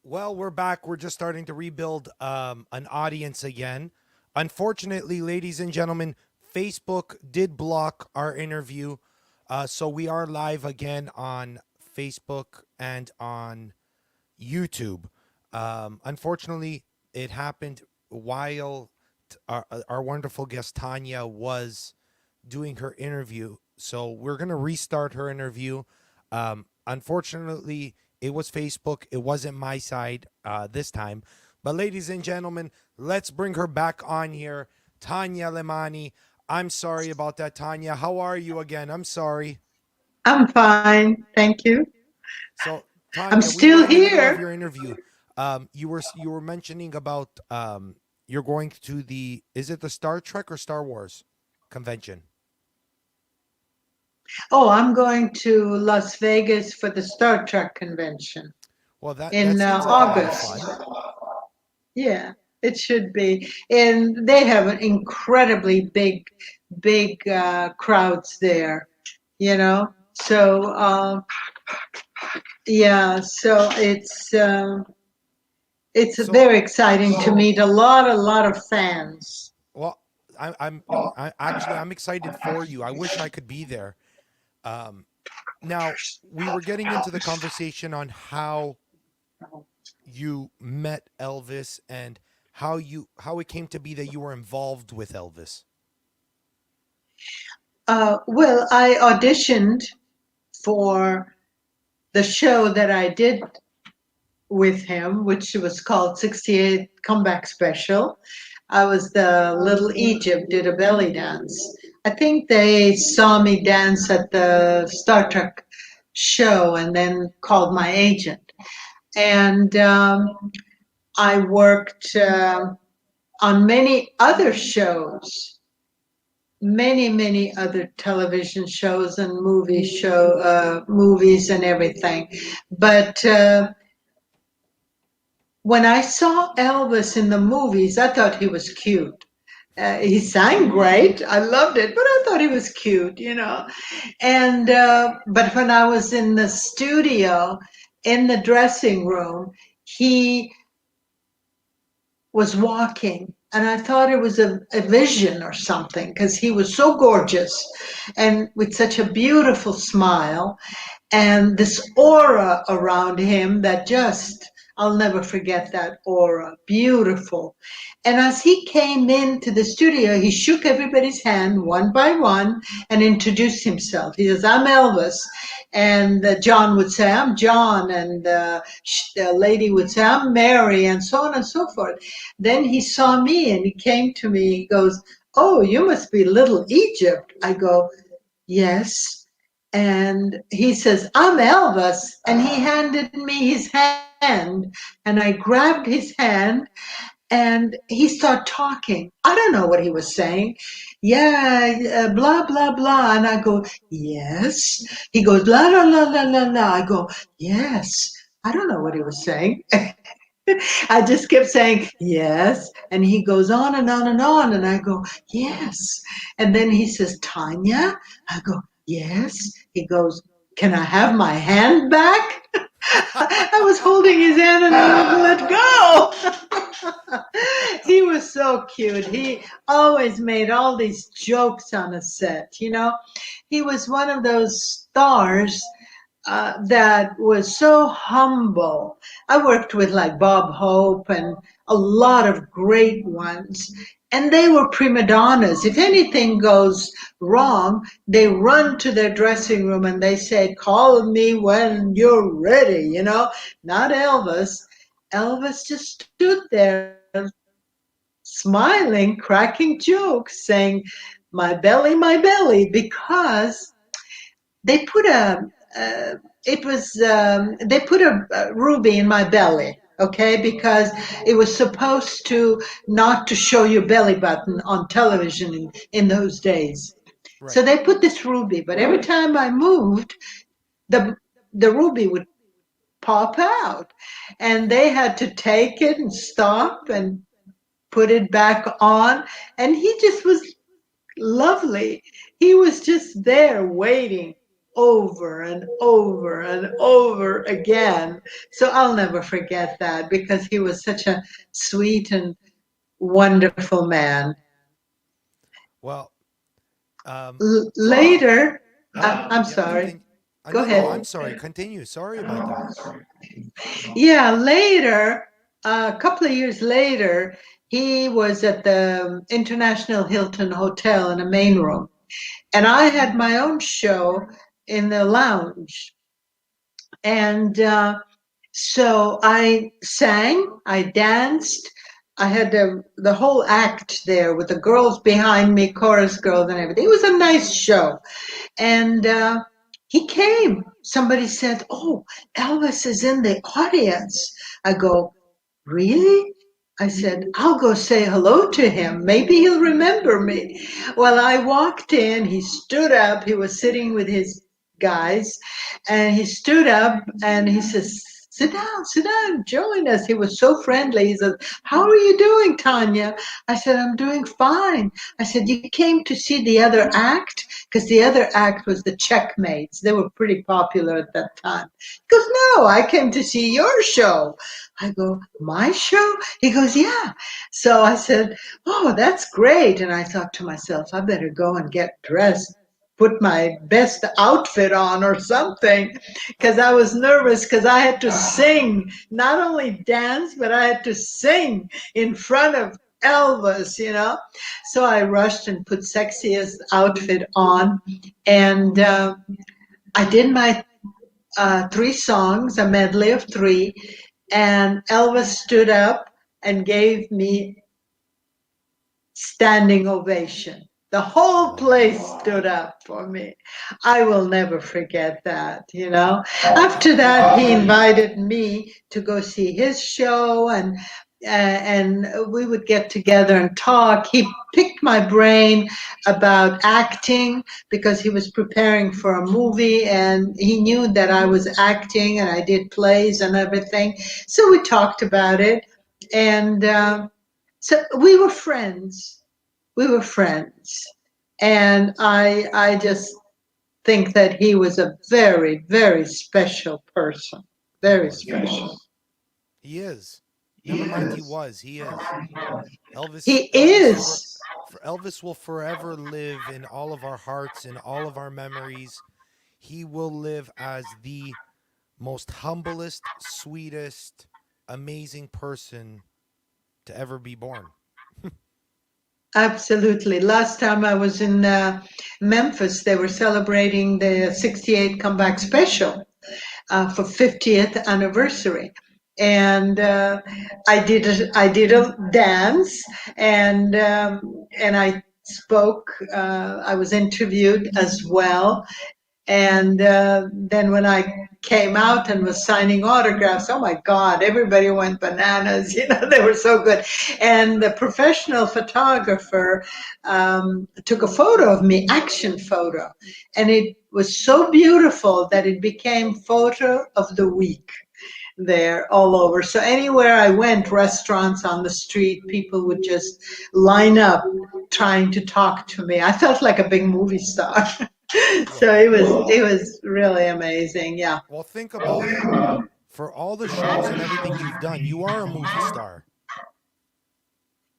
Well, we're back. We're just starting to rebuild an audience again. Unfortunately, ladies and gentlemen, Facebook did block our interview. So we are live again on Facebook and on YouTube. Unfortunately, it happened while our wonderful guest Tanya was doing her interview. So we're going to restart her interview. Unfortunately, it was Facebook. It wasn't my side this time. But, ladies and gentlemen, let's bring her back on here. Tanya Lemani. I'm sorry about that, Tanya. How are you again? I'm sorry. I'm fine, thank you. So, I'm Tanya, we were still in the middle of here. your interview. You were mentioning about you're going to the is it the Star Trek or Star Wars convention? Oh, I'm going to Las Vegas for the Star Trek convention Well, that in seems like a lot of August. fun. Yeah, it should be. And they have an incredibly big crowds there, you know. So, yeah, so it's So, very exciting to meet a lot of fans. well, I'm excited for you. I wish I could be there. Um, Now we were getting into the conversation on how you met Elvis and how it came to be that you were involved with Elvis. Well, I auditioned for the show that I did with him, which was called 68 Comeback Special. I was the Little Egypt, did a belly dance. I think they saw me dance at the Star Trek show and then called my agent. And I worked on many other shows, many other television shows and movies and everything. But when I saw Elvis in the movies, I thought he was cute. He sang great. I loved it, but I thought he was cute, you know. And but when I was in the studio, in the dressing room, he was walking, and I thought it was a vision or something because he was so gorgeous and with such a beautiful smile and this aura around him that just I'll never forget that aura. Beautiful. And as he came into the studio, he shook everybody's hand one by one and introduced himself. He says, I'm Elvis. And John would say, I'm John. And the lady would say, I'm Mary, and so on and so forth. Then he saw me and he came to me. He goes, oh, you must be Little Egypt. I go, yes. And he says, I'm Elvis. And he handed me his hand. And I grabbed his hand and he started talking. I don't know what he was saying. Yeah, blah, blah, blah. And I go, yes. He goes, la, la, la, la, la, la. I go, yes. I don't know what he was saying. I just kept saying, yes. And he goes on and on and on. And I go, yes. And then he says, Tanya? I go, yes. He goes, can I have my hand back? I was holding his hand and I wouldn't let go. He was so cute. He always made all these jokes on a set, you know. He was one of those stars that was so humble. I worked with like Bob Hope and a lot of great ones. And they were prima donnas. If anything goes wrong, they run to their dressing room and they say, call me when you're ready, you know, not Elvis. Elvis just stood there smiling, cracking jokes, saying, my belly, because they put they put a ruby in my belly, okay, because it was supposed to not to show your belly button on television in those days. So Right. they put this ruby, but every time I moved, the the ruby would pop out, and they had to take it and stop and put it back on, and he just was lovely. He was just there waiting over and over and over again. So I'll never forget that because he was such a sweet and wonderful man. Well, um, Later, I'm yeah, sorry. continue. Go No, no, ahead. I'm sorry. Continue. Sorry about that. Yeah, later, a couple of years later, he was at the International Hilton Hotel in a main room. And I had my own show in the lounge. And so I sang, I danced. I had the whole act there with the girls behind me, chorus girls and everything. It was a nice show. And he came. Somebody said, "Oh, Elvis is in the audience." I go, "Really?" I said, "I'll go say hello to him. Maybe he'll remember me." Well, I walked in. He stood up. He was sitting with his guys, and he stood up and he says, sit down, join us." He was so friendly. He said, "How are you doing, Tanya?" I said, "I'm doing fine." I said, "You came to see the other act?" Because the other act was the Checkmates. They were pretty popular at that time. He goes, "No, I came to see your show." I go, "My show?" He goes, "Yeah." So I said, "Oh, that's great." And I thought to myself, I better go and get dressed, put my best outfit on or something, because I was nervous because I had to sing, not only dance, but I had to sing in front of Elvis, you know. So I rushed and put sexiest outfit on, and I did my three songs, a medley of three, and Elvis stood up and gave me standing ovation. The whole place Wow. stood up for me. I will never forget that, you know. How After could that, he you? invited me to go see his show, and we would get together and talk. He picked my brain about acting because he was preparing for a movie and he knew that I was acting and I did plays and everything. So we talked about it, and so we were friends. We were friends, and I just think that he was a very, very special person. He Very was. special. He is. Never mind. He was. He is. He Elvis. is. Elvis will forever live in all of our hearts, in all of our memories. He will live as the most humblest, sweetest, amazing person to ever be born. Absolutely. Last time I was in Memphis, they were celebrating the 68 comeback special for 50th anniversary. And I did a dance, and I spoke. I was interviewed as well, and then when I came out and was signing autographs, oh my God, everybody went bananas. You know, they were so good. And the professional photographer took a photo of me, action photo. And it was so beautiful that it became photo of the week there all over. So anywhere I went, restaurants on the street, people would just line up trying to talk to me. I felt like a big movie star. So Well, it was really amazing. Yeah. well, think about it. For all the shows and everything you've done, you are a movie star.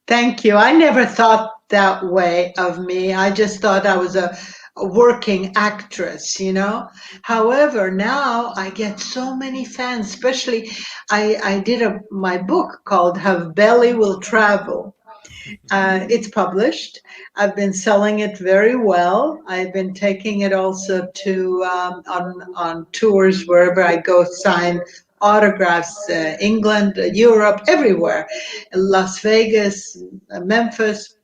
Thank you. I never thought that way of me. I just thought I was a working actress, you know. However, now I get so many fans, especially I did my book called Have Belly Will Travel. It's published. I've been selling it very well. I've been taking it also to on tours wherever I go, sign autographs, England, Europe, everywhere, Las Vegas, Memphis,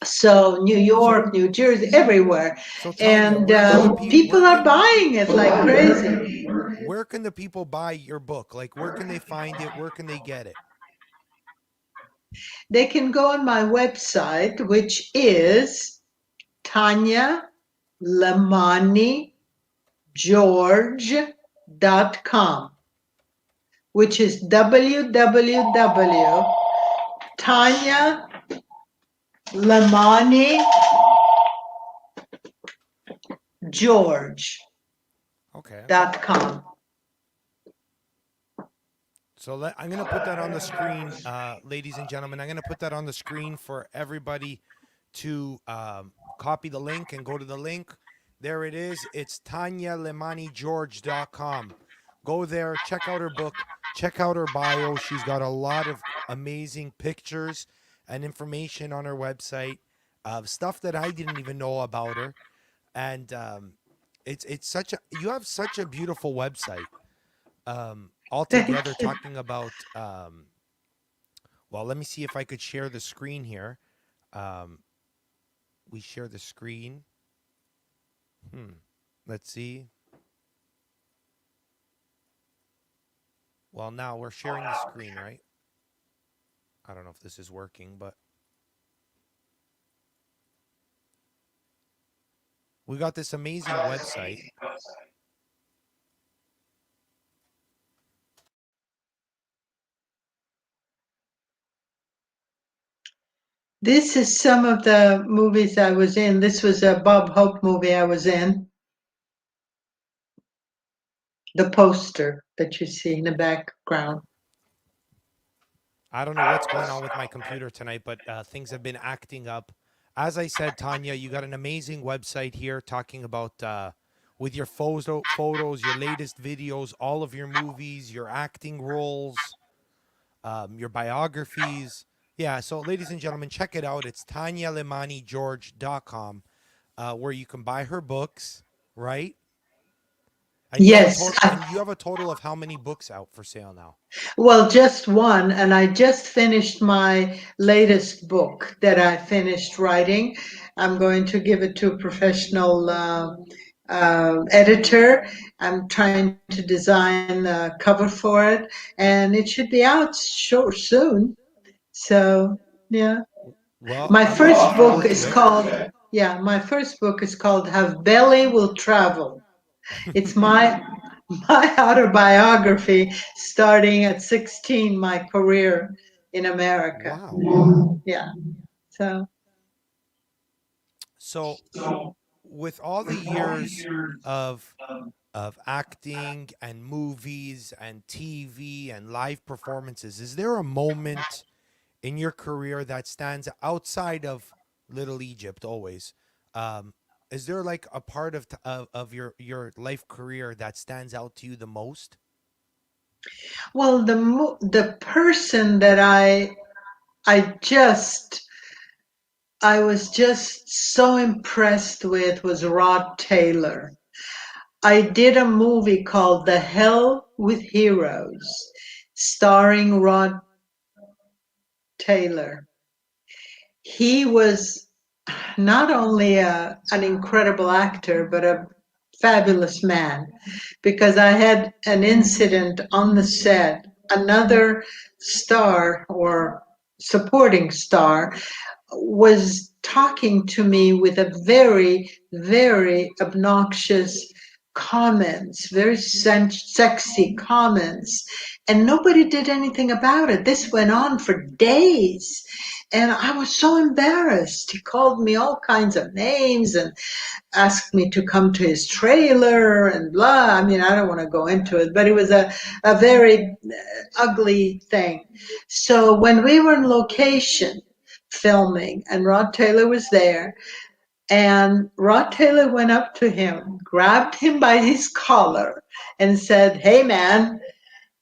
so New So, York, New Jersey, everywhere, so Tanya, and where can the people? people are buying it like crazy. Where can the people buy your book? Like, where can they find it? Where can they get it? They can go on my website, which is Tanya Lamani george.com, which is www.tanyalamanigeorge.com. Okay. So I'm going to put that on the screen, ladies and gentlemen. I'm going to put that on the screen for everybody to copy the link and go to the link. There it is. It's TanyaLemaniGeorge.com. Go there, check out her book, check out her bio. She's got a lot of amazing pictures and information on her website of stuff that I didn't even know about her. And it's such a you have such a beautiful website. All Thank together you. talking about well, let me see if I could share the screen here. Um, we share the screen. Let's see. Well, now we're sharing the screen, right? I don't know if this is working, but we got this amazing website. This is some of the movies I was in. This was a Bob Hope movie I was in. The poster that you see in the background. I don't know what's going on with my computer tonight, but things have been acting up. As I said, Tanya, you got an amazing website here talking about with your photos, your latest videos, all of your movies, your acting roles, your biographies. Yeah, so ladies and gentlemen, check it out. It's TanyaLemaniGeorge.com, where you can buy her books, right? And Yes, you have a total of how many books out for sale now? well, just one, and I just finished my latest book that I finished writing. I'm going to give it to a professional editor. I'm trying to design a cover for it, and it should be out soon. So, yeah. Well, My I'm first looking book forward to is it. called, yeah, my first book is called Have Belly Will Travel. It's my my autobiography starting at 16, my career in America. Wow. Yeah. So So, with all the years of acting and movies and TV and live performances, is there a moment in your career that stands outside of Little Egypt always? Um, is there like a part of your life career that stands out to you the most? well, the person that I just I was just so impressed with was Rod Taylor. I did a movie called The Hell with Heroes, starring Rod Taylor. He was not only an incredible actor, but a fabulous man, because I had an incident on the set. Another star or supporting star was talking to me with a very, very obnoxious comments, very sexy comments, and nobody did anything about it. This went on for days, and I was so embarrassed. He called me all kinds of names and asked me to come to his trailer and blah. I mean, I don't want to go into it, but it was a very ugly thing. So when we were in location filming and Rod Taylor was there, and Rod Taylor went up to him, grabbed him by his collar, and said, "Hey, man,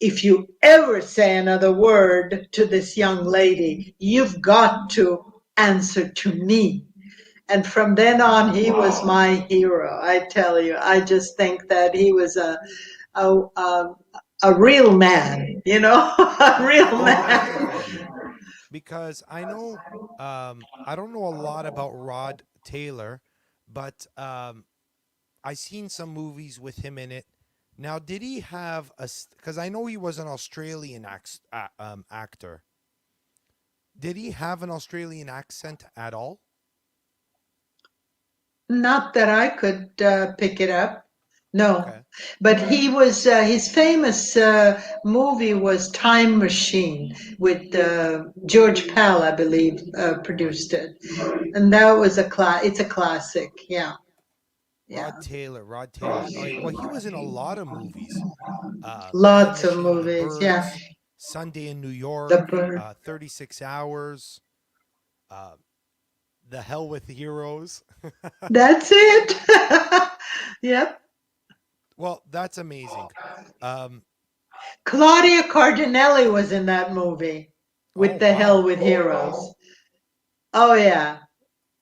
if you ever say another word to this young lady, you've got to answer to me." And from then on, he was my hero. I tell you, I just think that he was a, a, a real man, you know, a real Oh, man. definitely. Because I know I don't know a lot about Rod Taylor, but I seen some movies with him in it. Now, did he have a? Because I know he was an Australian actor. Did he have an Australian accent at all? Not that I could pick it up. No, Okay. but he was his famous movie was Time Machine with George Pal, I believe, produced it, and that was it's a classic. Yeah. Yeah, Rod Taylor. Oh, well, he was in a lot of movies. Time lots of Machine, The movies. Yeah, Birds, Sunday in New The York, Bird. 36 Hours, uh, The Hell with Heroes. That's it. Yep. Well, that's amazing. Um, Claudia Cardinelli was in that movie oh, with The Hell wow. with Heroes. Oh yeah.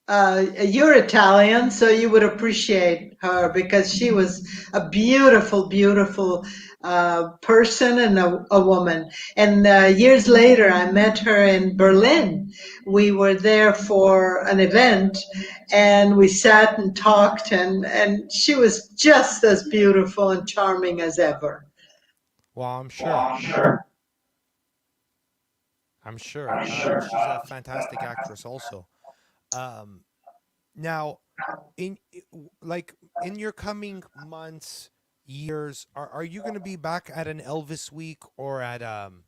You're Italian, so you would appreciate her because she was a beautiful, beautiful person and a woman. And years later, I met her in Berlin. We were there for an event and we sat and talked, and she was just as beautiful and charming as ever. Well, I'm sure. I'm sure. She's a fantastic actress, also. Um, now, like in your coming months, years, are you going to be back at an Elvis week or at an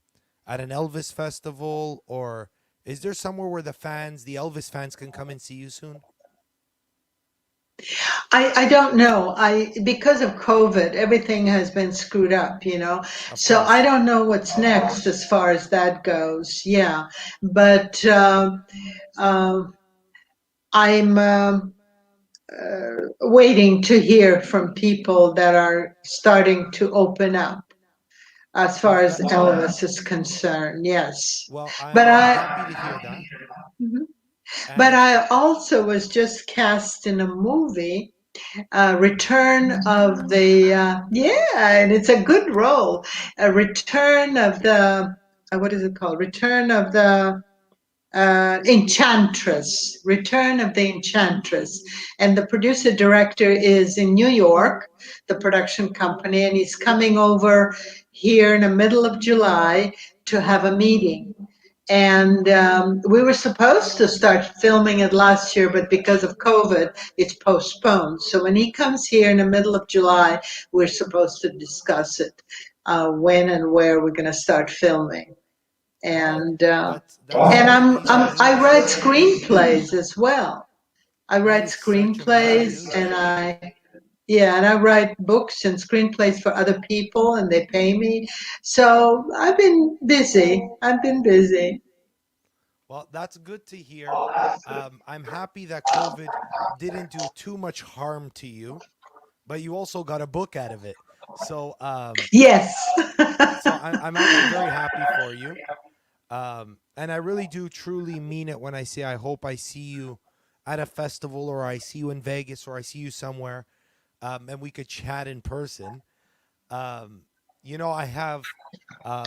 Elvis festival, or is there somewhere where the Elvis fans, can come and see you soon? I don't know. Because of COVID, everything has been screwed up, you know. Of So I course. don't know what's next as far as that goes. Yeah, but I'm waiting to hear from people that are starting to open up as far Well, as that's good. Elvis is concerned. Yes, Well, but I'm happy to hear that. Mhm. But And I also was just cast in a movie, Return of the yeah, and it's a good role. A Return of the what is it called? Return of the Enchantress. Return of the Enchantress. And the producer director is in New York, the production company, and he's coming over here in the middle of July to have a meeting. And we were supposed to start filming it last year, but because of COVID, it's postponed. So when he comes here in the middle of July, we're supposed to discuss it, when and where we're going to start filming. wow, And that's such amazing I news. write screenplays as well. I That write is such amazing screenplays, news. and I write books and screenplays for other people, and they pay me. So I've been busy. I've been busy. Well, that's good to hear. I'm happy that COVID didn't do too much harm to you, but you also got a book out of it. So, Yes. I'm actually very happy for you. And I really do truly mean it when I say I hope I see you at a festival, or I see you in Vegas, or I see you somewhere, and we could chat in person. Um, I have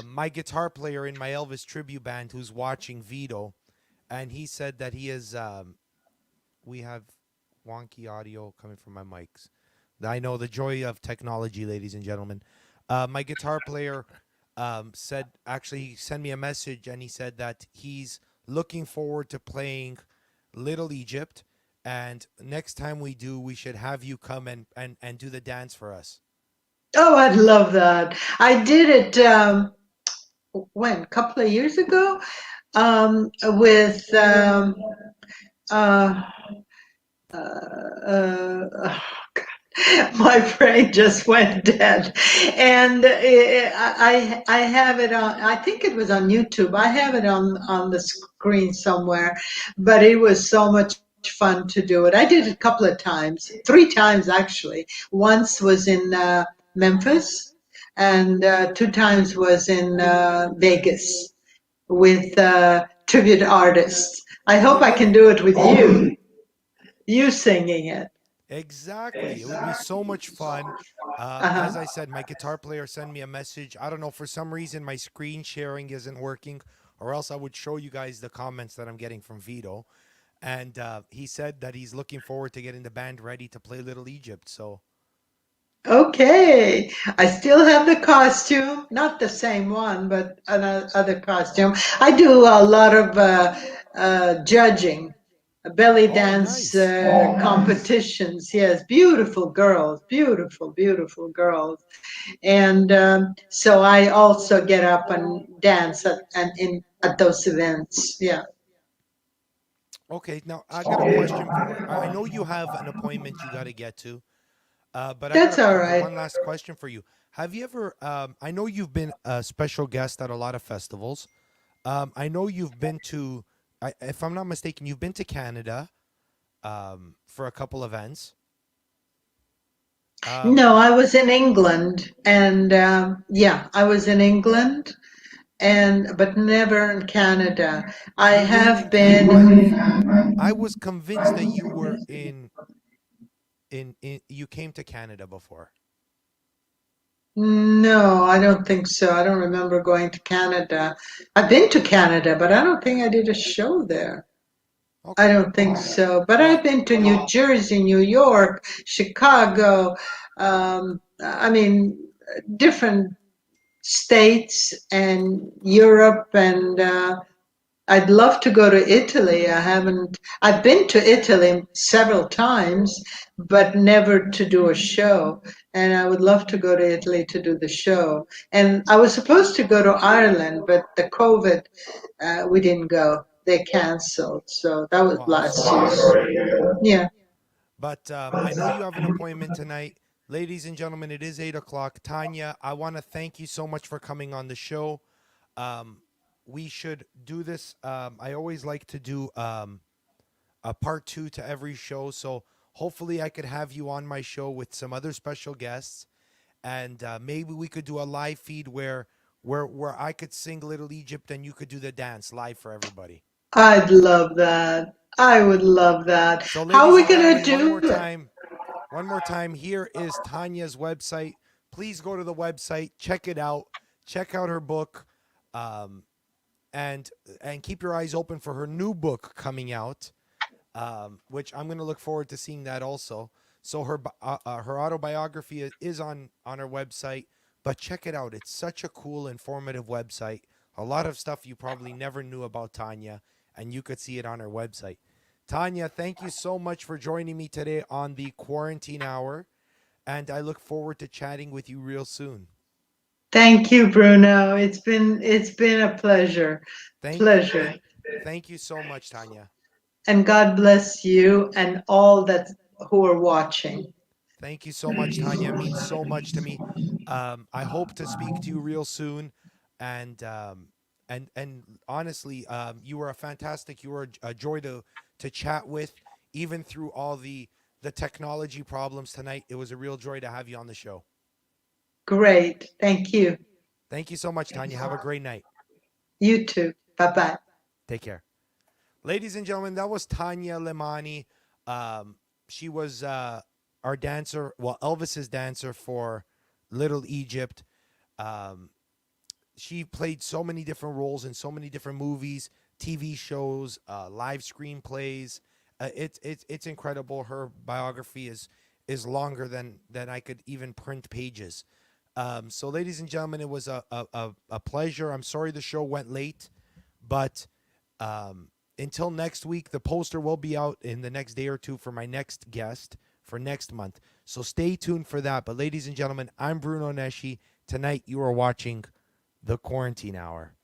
my guitar player in my Elvis tribute band who's watching Vito, and he said that he is. We have wonky audio coming from my mics. I know the joy of technology, ladies and gentlemen. My guitar player said, actually, he sent me a message and he said that he's looking forward to playing Little Egypt. And next time we do, we should have you come and do the dance for us. Oh, I'd love that. I did it when a couple of years ago with uh, oh God, my brain just went dead, and I have it on. I think it was on YouTube. I have it on the screen somewhere, but it was so much fun to do it. I did it a couple of times, three times actually. Once was in Memphis, and two times was in Vegas with tribute artists. I Oh, hope I can really? do it with you singing it. Exactly. It would be so much fun. As Uh-huh. I said, my guitar player sent me a message. I don't know, for some reason, my screen sharing isn't working, or else I would show you guys the comments that I'm getting from Vito. And he said that he's looking forward to getting the band ready to play Little Egypt. So, Okay. I still have the costume, not the same one, but another costume. I do a lot of judging, belly oh, dance nice. competitions. Yes, beautiful girls, beautiful, beautiful girls. And so I also get up and dance at those events. Yeah. Okay, now I got a question for. I know you have an appointment you got to get to. But I got That's all right. one last question for you. Have you ever? I know you've been a special guest at a lot of festivals. I know you've been to, if I'm not mistaken, you've been to Canada for a couple events. Um, No, I was in England, and yeah, I was in England, and but never in Canada. I you weren't in have Canada. been. I was convinced that you were in you came to Canada before. No, I don't think so. I don't remember going to Canada. I've been to Canada, but I don't think I did a show there. I Okay. don't think so. But I've Well, been to New Jersey, New York, Chicago, I mean, different states and Europe, and I'd love to go to Italy. I've been to Italy several times, but never to do a show. And I would love to go to Italy to do the show. And I was supposed to go to Ireland, but the COVID, we didn't go. They canceled. So that was well, I'm last sorry to hear that. year. Yeah. But I know you have an appointment tonight. Ladies and gentlemen, it is 8 o'clock. Tanya, I want to thank you so much for coming on the show. Um, we should do this. I always like to do a part two to every show. So hopefully I could have you on my show with some other special guests. And maybe we could do a live feed where I could sing Little Egypt and you could do the dance live for everybody. I'd love that. I would love that. So How are ladies we and going to gentlemen, do it? one more time, here is Tanya's website. Please go to the website, check it out, check out her book, um, and keep your eyes open for her new book coming out, which I'm going to look forward to seeing that also. So her autobiography is on her website, but check it out. It's such a cool, informative website. A lot of stuff you probably never knew about Tanya, and you could see it on her website. Tanya, thank you so much for joining me today on the Quarantine Hour, and I look forward to chatting with you real soon. Thank you, Bruno. It's been a pleasure. Thank Pleasure. thank thank you so much, Tanya. And God bless you and all that who are watching. Thank you so much, Tanya. It means so much to me. I hope to speak to you real soon, and honestly, you were a fantastic. You were a joy to chat with, even through all the technology problems tonight. It was a real joy to have you on the show. Great. Thank you. Thank you so much, Tanya. Have a great night. You too. Bye bye. Take care. Ladies and gentlemen, that was Tanya Limani. She was our dancer, well, Elvis's dancer for Little Egypt. Um, she played so many different roles in so many different movies, TV shows, live screenplays. It's incredible. Her biography is longer than I could even print pages. So, ladies and gentlemen, it was a pleasure. I'm sorry the show went late, but until next week, the poster will be out in the next day or two for my next guest for next month. So stay tuned for that. But ladies and gentlemen, I'm Bruno Nesci. Tonight you are watching The Quarantine Hour.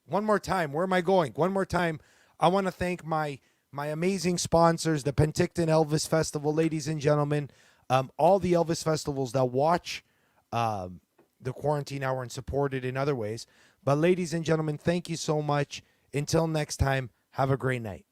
One more time, where am I going? One more time, I want to thank my amazing sponsors, the Penticton Elvis Festival, ladies and gentlemen, all the Elvis festivals that watch The Quarantine Hour and support it in other ways. But ladies and gentlemen, thank you so much. Until next time, have a great night.